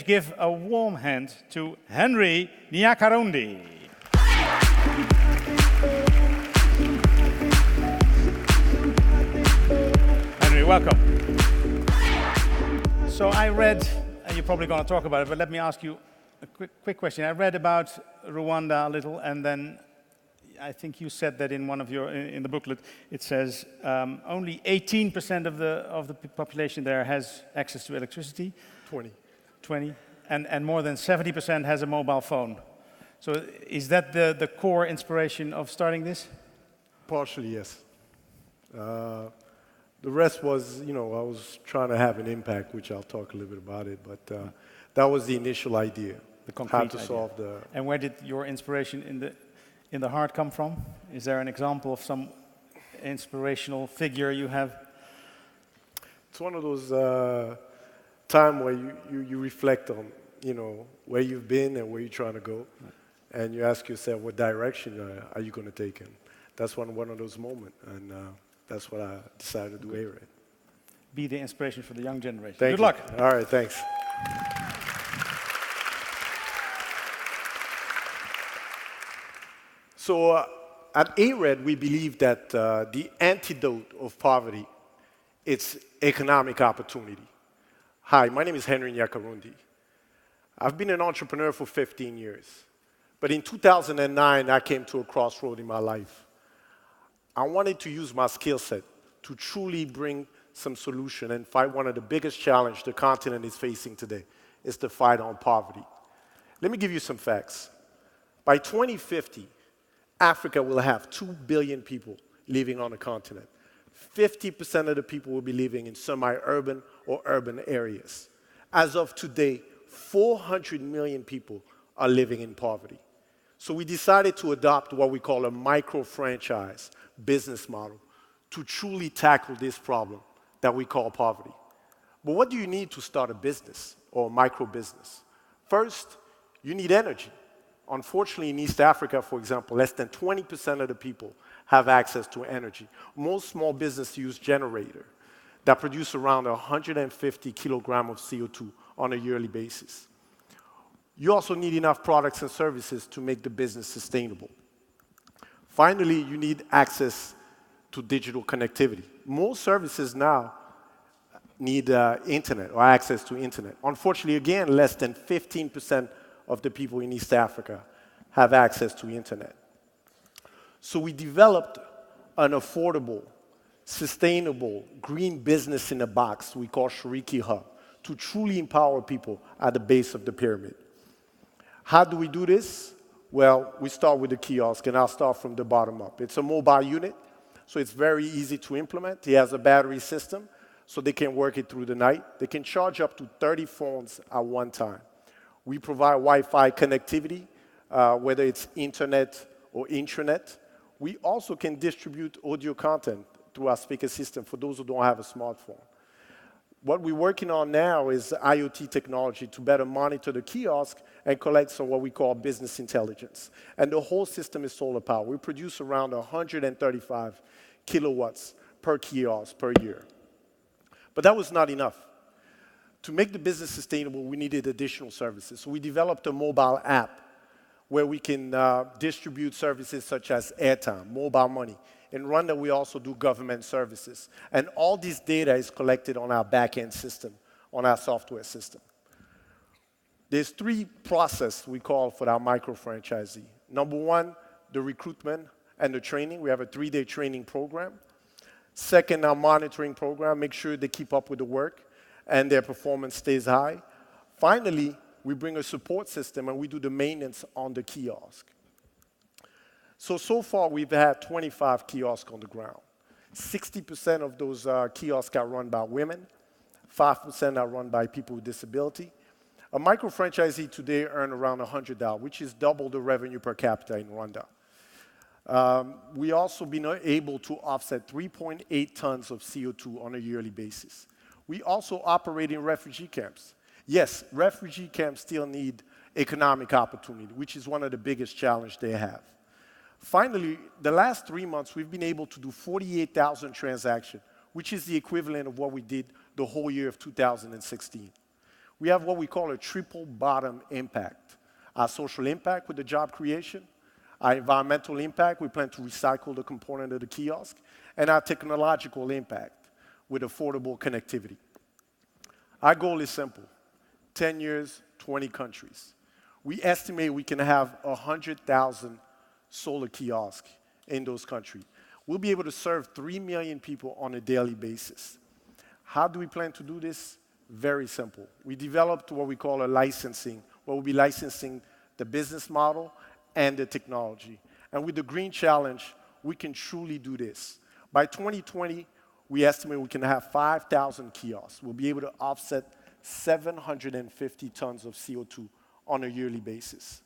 Give a warm hand to Henry Nyakarundi. Henry, welcome. So I read, and you're probably going to talk about it, but let me ask you a quick question. I read about Rwanda a little, and then I think you said that in one of your in the booklet. It says only 18% of the population there has access to electricity. 20, and more than 70% has a mobile phone. So is that the core inspiration of starting this? Partially, yes. The rest was, I was trying to have an impact, which I'll talk a little bit about it, but that was the initial idea. The concrete how to idea. Solve the... And where did your inspiration in the heart come from? Is there an example of some inspirational figure you have? It's one of those time where you reflect on, where you've been and where you're trying to go, and you ask yourself, what direction are you going to take in? That's one of those moments, and that's what I decided to do here. Be the inspiration for the young generation. Thank Good luck. All right, thanks. So at ARED, we believe that the antidote of poverty is economic opportunity. Hi, my name is Henry Nyakarundi. I've been an entrepreneur for 15 years. But in 2009, I came to a crossroad in my life. I wanted to use my skill set to truly bring some solution and fight one of the biggest challenges the continent is facing today, is the fight on poverty. Let me give you some facts. By 2050, Africa will have 2 billion people living on the continent. 50% of the people will be living in semi-urban or urban areas. As of today, 400 million people are living in poverty. So we decided to adopt what we call a micro-franchise business model to truly tackle this problem that we call poverty. But what do you need to start a business or a micro-business? First, you need energy. Unfortunately, in East Africa, for example, less than 20% of the people have access to energy. Most small businesses use generators that produce around 150 kilograms of CO2 on a yearly basis. You also need enough products and services to make the business sustainable. Finally, you need access to digital connectivity. Most services now need internet or access to internet. Unfortunately, again, less than 15% of the people in East Africa have access to internet. So we developed an affordable, sustainable, green business in a box we call Shariki Hub to truly empower people at the base of the pyramid. How do we do this? Well, we start with the kiosk, and I'll start from the bottom up. It's a mobile unit, so it's very easy to implement. It has a battery system, so they can work it through the night. They can charge up to 30 phones at one time. We provide Wi-Fi connectivity, whether it's internet or intranet. We also can distribute audio content through our speaker system for those who don't have a smartphone. What we're working on now is IoT technology to better monitor the kiosk and collect some what we call business intelligence. And the whole system is solar power. We produce around 135 kilowatts per kiosk per year. But that was not enough. To make the business sustainable, we needed additional services. So we developed a mobile app where we can distribute services such as airtime, mobile money. In Rwanda, we also do government services. And all this data is collected on our back-end system, on our software system. There's 3 processes we call for our micro-franchisee. Number 1, the recruitment and the training. We have a 3-day training program. Second, our monitoring program, make sure they keep up with the work and their performance stays high. Finally, we bring a support system and we do the maintenance on the kiosk. So far we've had 25 kiosks on the ground. 60% of those kiosks are run by women. 5% are run by people with disability. A micro-franchisee today earns around $100, which is double the revenue per capita in Rwanda. We also been able to offset 3.8 tons of CO2 on a yearly basis. We also operate in refugee camps. Yes, refugee camps still need economic opportunity, which is one of the biggest challenges they have. Finally, the last 3 months, we've been able to do 48,000 transactions, which is the equivalent of what we did the whole year of 2016. We have what we call a triple bottom impact. Our social impact with the job creation, our environmental impact, we plan to recycle the component of the kiosk, and our technological impact with affordable connectivity. Our goal is simple, 10 years, 20 countries. We estimate we can have 100,000 solar kiosks in those countries. We'll be able to serve 3 million people on a daily basis. How do we plan to do this? Very simple. We developed what we call a licensing, where we'll be licensing the business model and the technology. And with the Green Challenge, we can truly do this. By 2020, we estimate we can have 5,000 kiosks. We'll be able to offset 750 tons of CO2 on a yearly basis.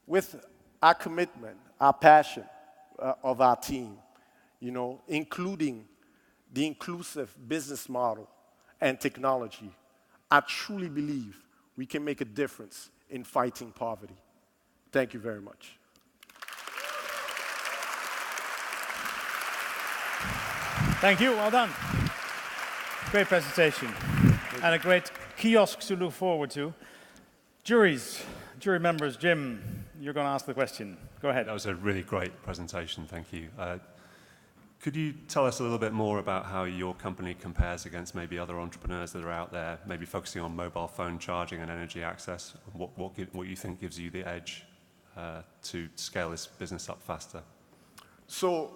With our commitment, our passion of our team, including the inclusive business model and technology, I truly believe we can make a difference in fighting poverty. Thank you very much. Thank you, well done. Great presentation. And a great kiosk to look forward to. Jury members, Jim, you're going to ask the question. Go ahead. That was a really great presentation, thank you. Could you tell us a little bit more about how your company compares against maybe other entrepreneurs that are out there, maybe focusing on mobile phone charging and energy access? What you think gives you the edge to scale this business up faster? So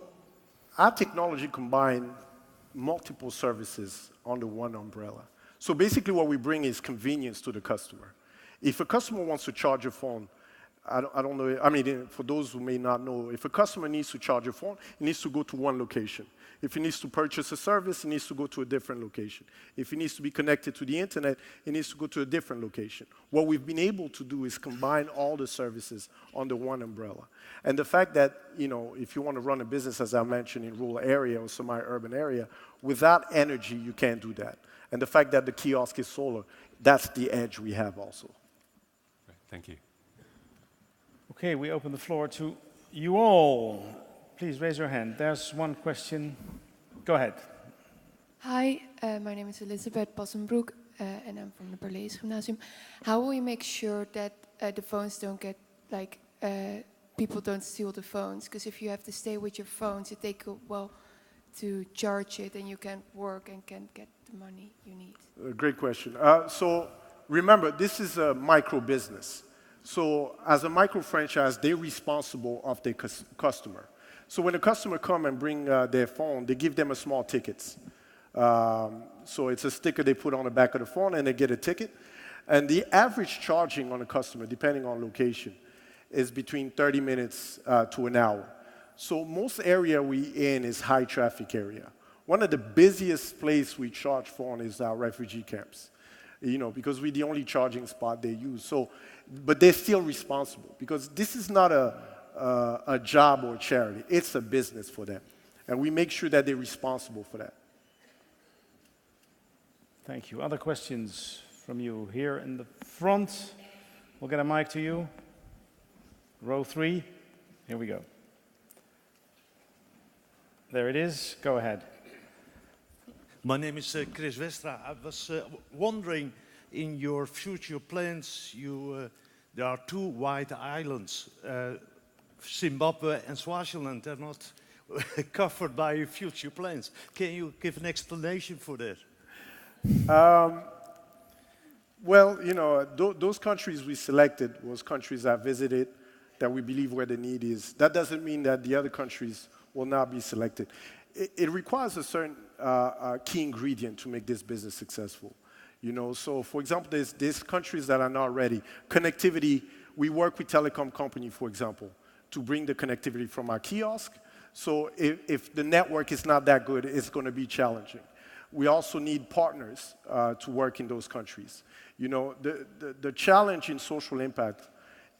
our technology combines multiple services under one umbrella. So basically what we bring is convenience to the customer. If a customer wants to charge a phone, I don't know, I mean, for those who may not know, if a customer needs to charge a phone, he needs to go to one location. If he needs to purchase a service, he needs to go to a different location. If he needs to be connected to the internet, he needs to go to a different location. What we've been able to do is combine all the services under one umbrella. And the fact that, if you want to run a business, as I mentioned, in rural area or semi-urban area, without energy, you can't do that. And the fact that the kiosk is solar, that's the edge we have also. Thank you. Okay, we open the floor to you all. Please raise your hand. There's one question. Go ahead. Hi, my name is Elizabeth Bossenbroek, and I'm from the Berlees Gymnasium. How will you make sure that the phones don't get, people don't steal the phones? Because if you have to stay with your phones, it takes a while to charge it, and you can't work and can't get the money you need. Great question. So remember, this is a micro business. So as a micro franchise, they're responsible of their customer. So when a customer come and bring their phone, they give them a small tickets. So it's a sticker they put on the back of the phone and they get a ticket. And the average charging on a customer, depending on location, is between 30 minutes to an hour. So most area we in is high traffic area. One of the busiest place we charge phone is our refugee camps. Because we're the only charging spot they use. So, but they're still responsible because this is not a job or a charity. It's a business for them. And we make sure that they're responsible for that. Thank you. Other questions from you here in the front? We'll get a mic to you. Row 3. Here we go. There it is. Go ahead. My name is Chris Westra. I was wondering, in your future plans, there are 2 white islands, Zimbabwe and Swaziland. They're not covered by your future plans. Can you give an explanation for that? Well, those countries we selected was countries I visited that we believe where the need is. That doesn't mean that the other countries will not be selected. It requires a certain key ingredient to make this business successful. So for example, there's countries that are not ready. Connectivity, we work with telecom company, for example, to bring the connectivity from our kiosk. So if the network is not that good, it's going to be challenging. We also need partners to work in those countries. The challenge in social impact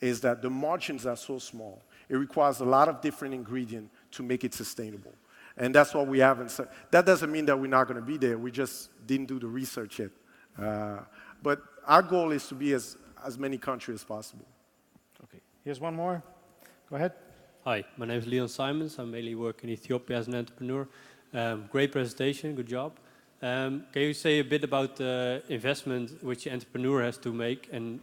is that the margins are so small. It requires a lot of different ingredients to make it sustainable. And that's what we haven't said. That doesn't mean that we're not going to be there. We just didn't do the research yet. But our goal is to be as many countries as possible. Okay, here's one more. Go ahead. Hi, my name is Leon Simons. I mainly work in Ethiopia as an entrepreneur. Great presentation, good job. Can you say a bit about the investment which the entrepreneur has to make and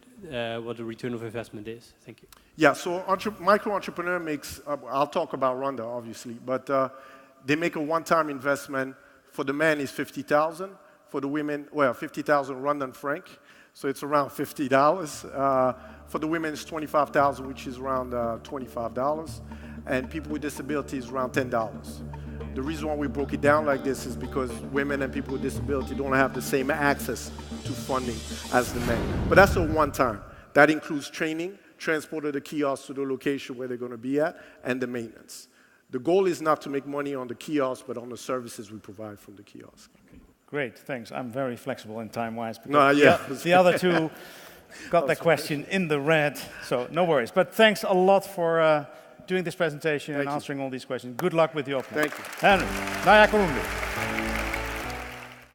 what the return of investment is? Thank you. Yeah, so micro-entrepreneur makes, I'll talk about Rwanda, obviously, but they make a one-time investment. For the man, is 50,000. For the women, well, 50,000 Rwandan franc, so it's around $50. For the women, it's 25,000, which is around $25. And people with disabilities, around $10. The reason why we broke it down like this is because women and people with disability don't have the same access to funding as the men. But that's a one-time. That includes training, transport of the kiosk to the location where they're going to be at, and the maintenance. The goal is not to make money on the kiosk, but on the services we provide from the kiosk. Okay. Great, thanks. I'm very flexible in time-wise. No, yeah. The other two got that question in the red, so no worries. But thanks a lot for doing this presentation and answering all these questions. Good luck with your plan. Thank you. Henry, Naya Kurumbi.